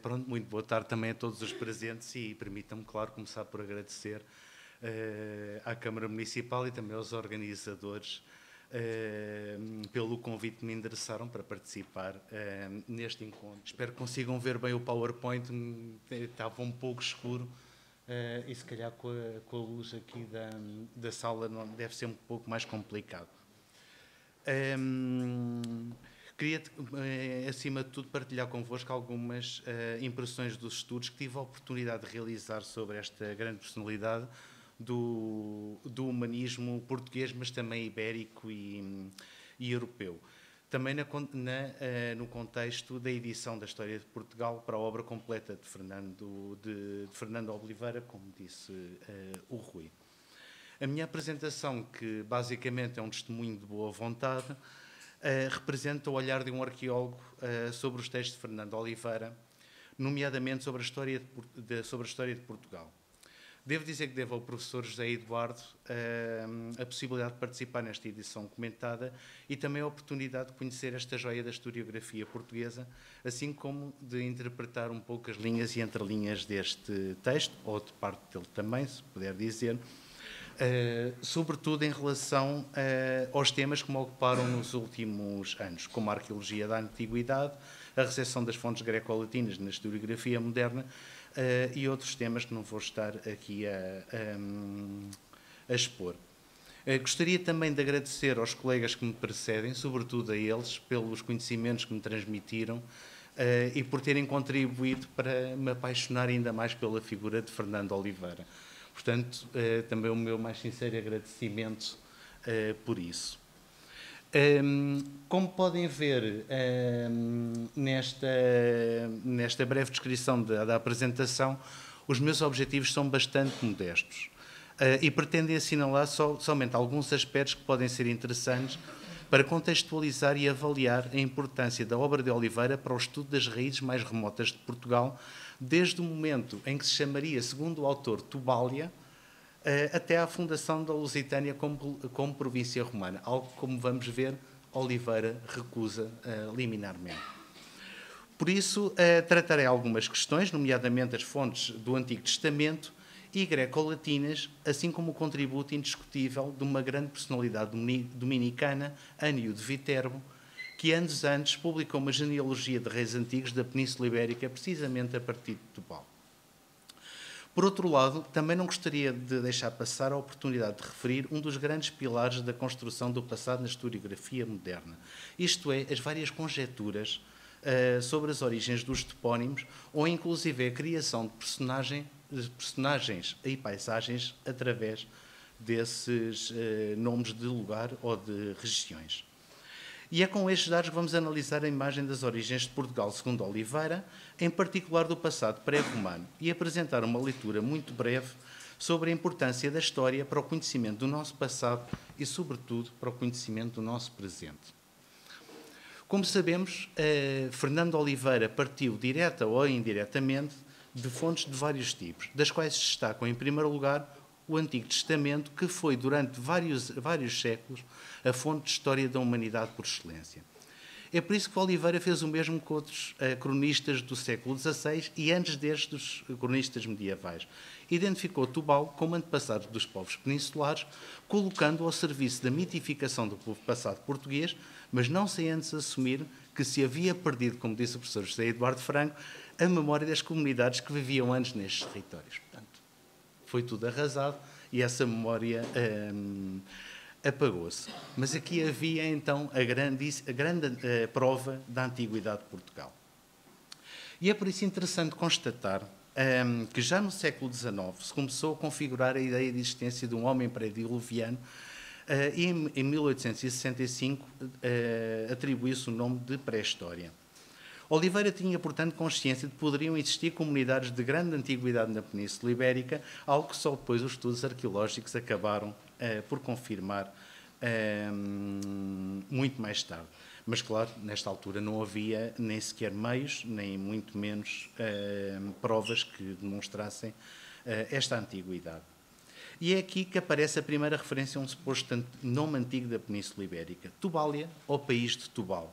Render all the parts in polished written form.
Pronto, muito boa tarde também a todos os presentes e permitam-me, claro, começar por agradecer à Câmara Municipal e também aos organizadores pelo convite que me endereçaram para participar neste encontro. Espero que consigam ver bem o PowerPoint, estava um pouco escuro e se calhar com a luz aqui da sala não, deve ser um pouco mais complicado. Queria, acima de tudo, partilhar convosco algumas impressões dos estudos que tive a oportunidade de realizar sobre esta grande personalidade do humanismo português, mas também ibérico e europeu. Também no contexto da edição da História de Portugal para a obra completa de Fernando Oliveira, como disse o Rui. A minha apresentação, que basicamente é um testemunho de boa vontade, representa o olhar de um arqueólogo sobre os textos de Fernando Oliveira, nomeadamente sobre a história de Portugal. Devo dizer que devo ao professor José Eduardo a possibilidade de participar nesta edição comentada e também a oportunidade de conhecer esta joia da historiografia portuguesa, assim como de interpretar um pouco as linhas e entrelinhas deste texto, ou de parte dele também, se puder dizer, sobretudo em relação aos temas que me ocuparam nos últimos anos, como a arqueologia da antiguidade, a recepção das fontes greco-latinas na historiografia moderna e outros temas que não vou estar aqui a expor. Gostaria também de agradecer aos colegas que me precedem, sobretudo a eles, pelos conhecimentos que me transmitiram e por terem contribuído para me apaixonar ainda mais pela figura de Fernando Oliveira. Portanto, também o meu mais sincero agradecimento por isso. Como podem ver nesta breve descrição da apresentação, os meus objetivos são bastante modestos e pretendem assinalar somente alguns aspectos que podem ser interessantes para contextualizar e avaliar a importância da obra de Oliveira para o estudo das raízes mais remotas de Portugal, desde o momento em que se chamaria, segundo o autor, Tubália, até à fundação da Lusitânia como província romana, algo que, como vamos ver, Oliveira recusa liminarmente. Por isso, tratarei algumas questões, nomeadamente as fontes do Antigo Testamento e greco-latinas, assim como o contributo indiscutível de uma grande personalidade dominicana, Ânio de Viterbo, que anos antes publicou uma genealogia de reis antigos da Península Ibérica, precisamente a partir de Tubal. Por outro lado, também não gostaria de deixar passar a oportunidade de referir um dos grandes pilares da construção do passado na historiografia moderna, isto é, as várias conjecturas sobre as origens dos topónimos ou inclusive a criação de personagens e paisagens através desses nomes de lugar ou de regiões. E é com estes dados que vamos analisar a imagem das origens de Portugal, segundo Oliveira, em particular do passado pré-romano, e apresentar uma leitura muito breve sobre a importância da história para o conhecimento do nosso passado e, sobretudo, para o conhecimento do nosso presente. Como sabemos, Fernando Oliveira partiu, direta ou indiretamente, de fontes de vários tipos, das quais se destacam, em primeiro lugar, o Antigo Testamento, que foi, durante vários séculos, a fonte de história da humanidade por excelência. É por isso que Oliveira fez o mesmo que outros cronistas do século XVI e antes destes dos cronistas medievais. Identificou Tubal como antepassado dos povos peninsulares, colocando-o ao serviço da mitificação do povo passado português, mas não sem antes assumir que se havia perdido, como disse o professor José Eduardo Franco, a memória das comunidades que viviam antes nestes territórios. Portanto, foi tudo arrasado e essa memória apagou-se. Mas aqui havia, então, a grande prova da antiguidade de Portugal. E é por isso interessante constatar que já no século XIX se começou a configurar a ideia de existência de um homem pré-diluviano e em 1865 atribuiu-se o nome de pré-história. Oliveira tinha, portanto, consciência de que poderiam existir comunidades de grande antiguidade na Península Ibérica, algo que só depois os estudos arqueológicos acabaram por confirmar muito mais tarde. Mas, claro, nesta altura não havia nem sequer meios, nem muito menos provas que demonstrassem esta antiguidade. E é aqui que aparece a primeira referência a um suposto nome antigo da Península Ibérica, Tubália, ou País de Tubal.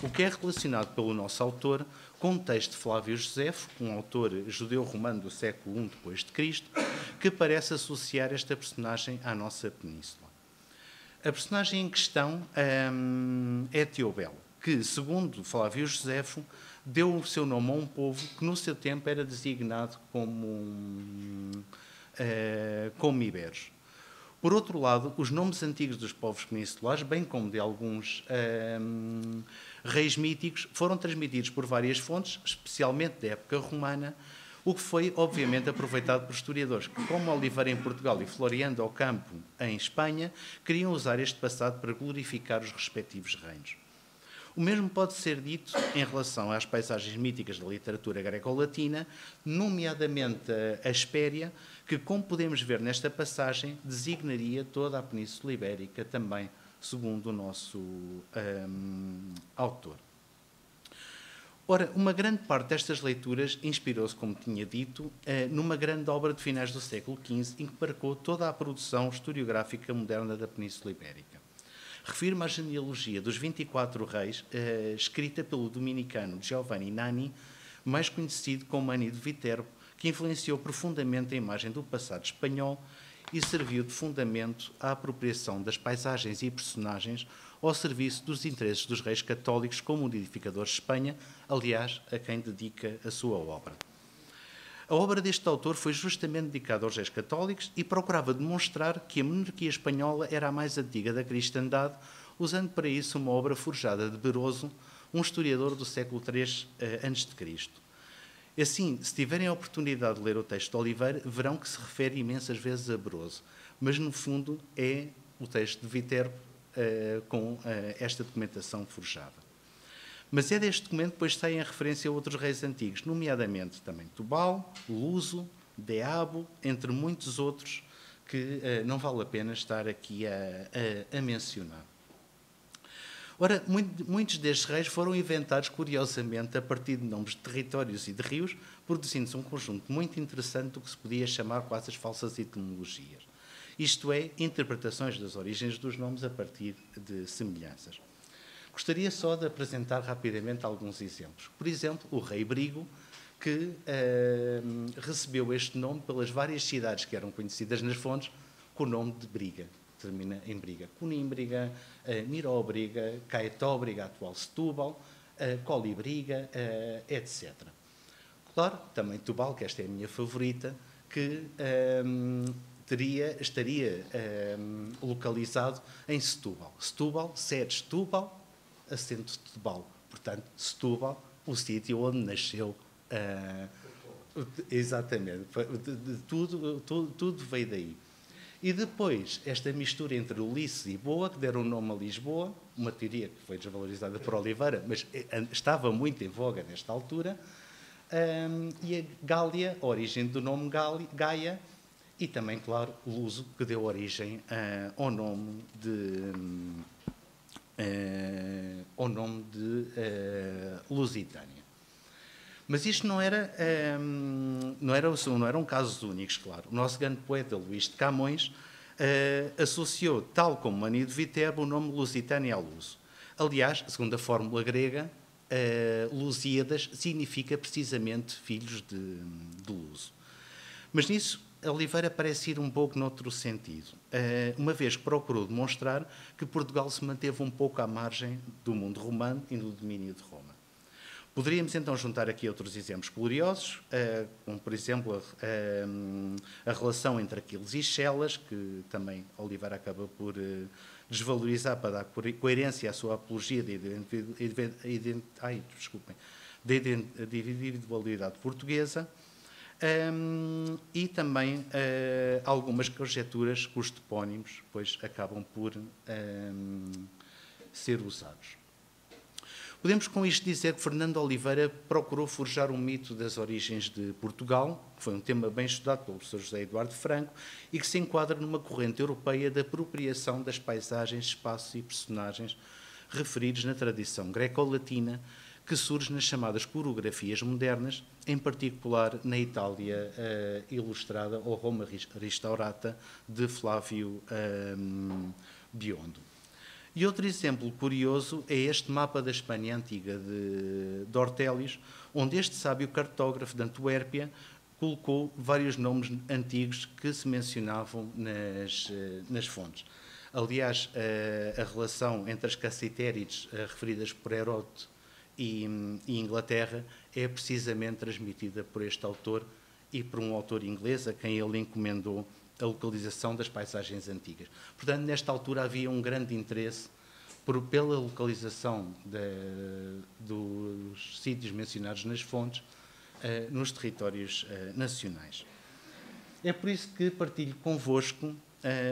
o que é relacionado pelo nosso autor com um texto de Flávio Josefo, um autor judeu-romano do século I d.C., que parece associar esta personagem à nossa península. A personagem em questão é Teobel, que, segundo Flávio Josefo, deu o seu nome a um povo que no seu tempo era designado como iberos. Por outro lado, os nomes antigos dos povos peninsulares, bem como de alguns reis míticos, foram transmitidos por várias fontes, especialmente da época romana, o que foi, obviamente, aproveitado por historiadores que, como Oliveira em Portugal e Floriano do Campo em Espanha, queriam usar este passado para glorificar os respectivos reinos. O mesmo pode ser dito em relação às paisagens míticas da literatura greco-latina, nomeadamente a Hespéria, que, como podemos ver nesta passagem, designaria toda a Península Ibérica também, segundo o nosso autor. Ora, uma grande parte destas leituras inspirou-se, como tinha dito, numa grande obra de finais do século XV, em que marcou toda a produção historiográfica moderna da Península Ibérica. Refiro-me à genealogia dos 24 reis, escrita pelo dominicano Giovanni Nani, mais conhecido como Ani de Viterbo, que influenciou profundamente a imagem do passado espanhol e serviu de fundamento à apropriação das paisagens e personagens ao serviço dos interesses dos reis católicos como unificadores de Espanha, aliás, a quem dedica a sua obra. A obra deste autor foi justamente dedicada aos reis católicos e procurava demonstrar que a monarquia espanhola era a mais antiga da cristandade, usando para isso uma obra forjada de Beroso, um historiador do século III a.C. Assim, se tiverem a oportunidade de ler o texto de Oliveira, verão que se refere imensas vezes a Beroso, mas no fundo é o texto de Viterbo com esta documentação forjada. Mas é deste documento que depois saem a referência a outros reis antigos, nomeadamente também Tubal, Luso, Deabo, entre muitos outros que não vale a pena estar aqui a mencionar. Ora, muitos destes reis foram inventados, curiosamente, a partir de nomes de territórios e de rios, produzindo-se um conjunto muito interessante do que se podia chamar quase as falsas etimologias. Isto é, interpretações das origens dos nomes a partir de semelhanças. Gostaria só de apresentar rapidamente alguns exemplos. Por exemplo, o rei Brigo, que recebeu este nome pelas várias cidades que eram conhecidas nas fontes com o nome de Briga. Termina em Briga. Conímbriga, Miróbriga, Caetóbriga, atual Setúbal, Colibriga, etc. Claro, também Tubal, que esta é a minha favorita, que estaria localizado em Setúbal. Setúbal, sede Setúbal, assento de Setúbal. Portanto, Setúbal, o sítio onde nasceu. Exatamente. Tudo veio daí. E depois, esta mistura entre Ulisses e Boa, que deram o nome a Lisboa, uma teoria que foi desvalorizada por Oliveira, mas estava muito em voga nesta altura, e a Gália, a origem do nome Gaia, e também, claro, Luso, que deu origem ao nome de Lusitânia. Mas isto não eram casos únicos, claro. O nosso grande poeta, Luís de Camões, associou, tal como Ani de Viterbo, o nome Lusitânia a Luso. Aliás, segundo a fórmula grega, Lusíadas significa precisamente filhos de Luso. Mas nisso, Oliveira parece ir um pouco noutro sentido, uma vez que procurou demonstrar que Portugal se manteve um pouco à margem do mundo romano e do domínio de Roma. Poderíamos então juntar aqui outros exemplos gloriosos, como por exemplo a relação entre Aquiles e Chelas, que também Oliveira acaba por desvalorizar para dar coerência à sua apologia da individualidade portuguesa, e também algumas conjecturas cujos topónimos depois acabam por ser usados. Podemos com isto dizer que Fernando Oliveira procurou forjar um mito das origens de Portugal, que foi um tema bem estudado pelo professor José Eduardo Franco e que se enquadra numa corrente europeia de apropriação das paisagens, espaços e personagens referidos na tradição greco-latina, que surge nas chamadas coreografias modernas, em particular na Itália ilustrada ou Roma restaurata de Flávio Biondo. E outro exemplo curioso é este mapa da Espanha antiga de Ortelius, onde este sábio cartógrafo de Antuérpia colocou vários nomes antigos que se mencionavam nas fontes. Aliás, a relação entre as cassitérides referidas por Heródoto e Inglaterra é precisamente transmitida por este autor e por um autor inglês a quem ele encomendou a localização das paisagens antigas. Portanto, nesta altura havia um grande interesse pela localização dos sítios mencionados nas fontes nos territórios nacionais. É por isso que partilho convosco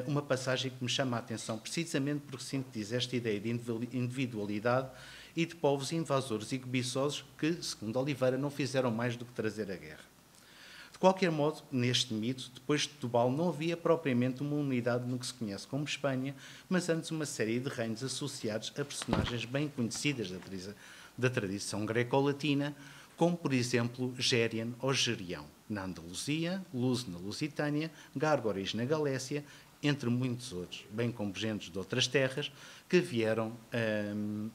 uma passagem que me chama a atenção, precisamente porque sintetiza esta ideia de individualidade e de povos invasores e cobiçosos que, segundo Oliveira, não fizeram mais do que trazer a guerra. De qualquer modo, neste mito, depois de Tubal, não havia propriamente uma unidade no que se conhece como Espanha, mas antes uma série de reinos associados a personagens bem conhecidas da tradição greco-latina, como, por exemplo, Gérien ou Gerião, na Andaluzia, Luz na Lusitânia, Gárgoris na Galécia, entre muitos outros, bem como gentes de outras terras, que vieram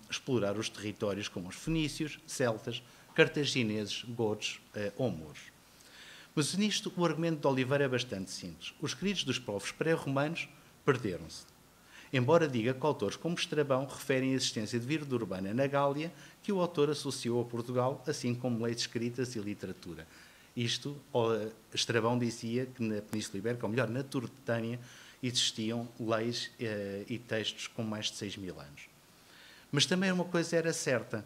explorar os territórios como os fenícios, celtas, cartagineses, godos ou mouros. Mas nisto o argumento de Oliveira é bastante simples. Os escritos dos povos pré-romanos perderam-se. Embora diga que autores como Estrabão referem a existência de vida urbana na Gália, que o autor associou a Portugal, assim como leis escritas e literatura. Isto, Estrabão dizia que na Península Ibérica, ou melhor, na Turtânia, existiam leis e textos com mais de 6.000 anos. Mas também uma coisa era certa.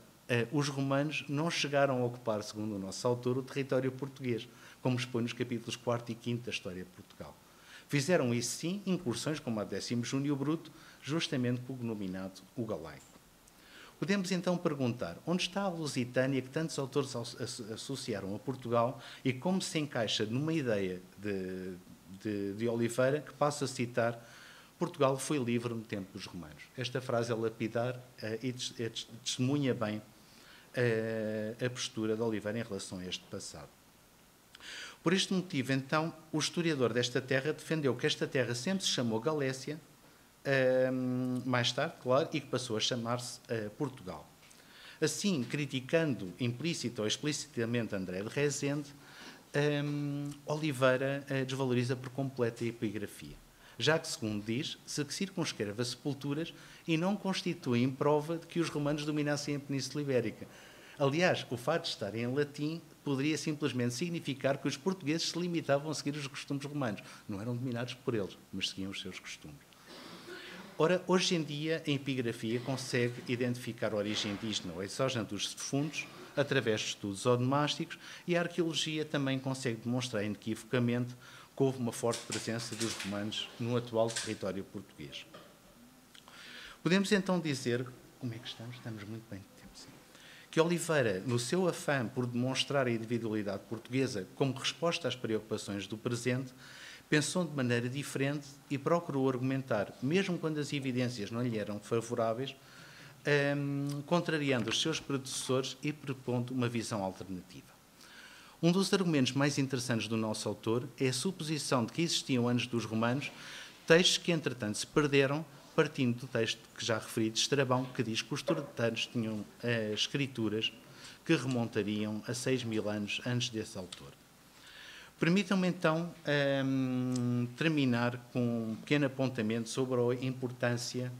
Os romanos não chegaram a ocupar, segundo o nosso autor, o território português, como expõe nos capítulos 4 e 5 da História de Portugal. Fizeram isso sim, incursões como a 10º Júnio Bruto, justamente cognominado o Galaico. Podemos então perguntar, onde está a Lusitânia que tantos autores associaram a Portugal e como se encaixa numa ideia de Oliveira, que passo a citar: Portugal foi livre no tempo dos romanos. Esta frase é lapidar e testemunha bem a postura de Oliveira em relação a este passado. Por este motivo, então, o historiador desta terra defendeu que esta terra sempre se chamou Galécia, mais tarde, claro, e que passou a chamar-se Portugal. Assim, criticando implícita ou explicitamente André de Rezende, Oliveira desvaloriza por completo a epigrafia, já que, segundo diz, se circunscreve a sepulturas e não constituem prova de que os romanos dominassem a Península Ibérica. Aliás, o fato de estarem em latim poderia simplesmente significar que os portugueses se limitavam a seguir os costumes romanos. Não eram dominados por eles, mas seguiam os seus costumes. Ora, hoje em dia, a epigrafia consegue identificar a origem indígena ou exógena dos defuntos através de estudos onomásticos, e a arqueologia também consegue demonstrar inequivocamente que houve uma forte presença dos romanos no atual território português. Podemos então dizer, como é que estamos? Estamos muito bem de tempo, sim. Que Oliveira, no seu afã por demonstrar a individualidade portuguesa como resposta às preocupações do presente, pensou de maneira diferente e procurou argumentar, mesmo quando as evidências não lhe eram favoráveis, contrariando os seus predecessores e propondo uma visão alternativa. Um dos argumentos mais interessantes do nosso autor é a suposição de que existiam antes dos romanos textos que, entretanto, se perderam, partindo do texto que já referi de Estrabão, que diz que os turetanos tinham escrituras que remontariam a 6.000 anos antes desse autor. Permitam-me, então, terminar com um pequeno apontamento sobre a importância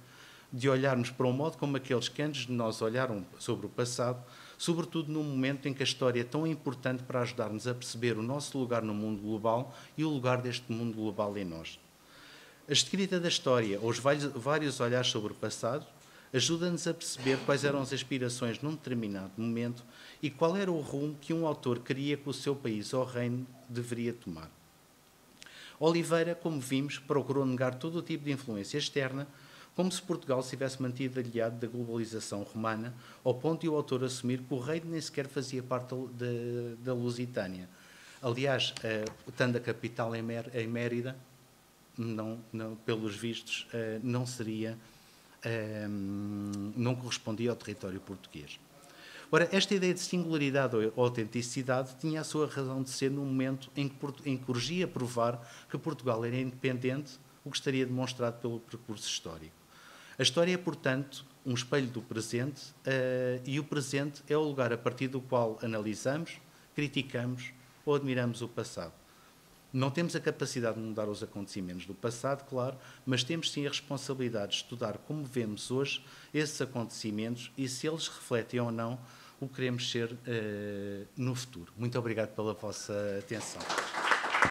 de olharmos para o modo como aqueles que antes de nós olharam sobre o passado, sobretudo num momento em que a história é tão importante para ajudar-nos a perceber o nosso lugar no mundo global e o lugar deste mundo global em nós. A escrita da história, ou os vários olhares sobre o passado, ajuda-nos a perceber quais eram as aspirações num determinado momento e qual era o rumo que um autor queria que o seu país ou reino deveria tomar. Oliveira, como vimos, procurou negar todo o tipo de influência externa, como se Portugal se tivesse mantido aliado da globalização romana, ao ponto de o autor assumir que o reino nem sequer fazia parte da Lusitânia. Aliás, estando a capital em Mérida, não, pelos vistos, não correspondia ao território português. Ora, esta ideia de singularidade ou autenticidade tinha a sua razão de ser no momento em que urgia provar que Portugal era independente, o que estaria demonstrado pelo percurso histórico. A história é, portanto, um espelho do presente e o presente é o lugar a partir do qual analisamos, criticamos ou admiramos o passado. Não temos a capacidade de mudar os acontecimentos do passado, claro, mas temos sim a responsabilidade de estudar como vemos hoje esses acontecimentos e se eles refletem ou não o que queremos ser no futuro. Muito obrigado pela vossa atenção.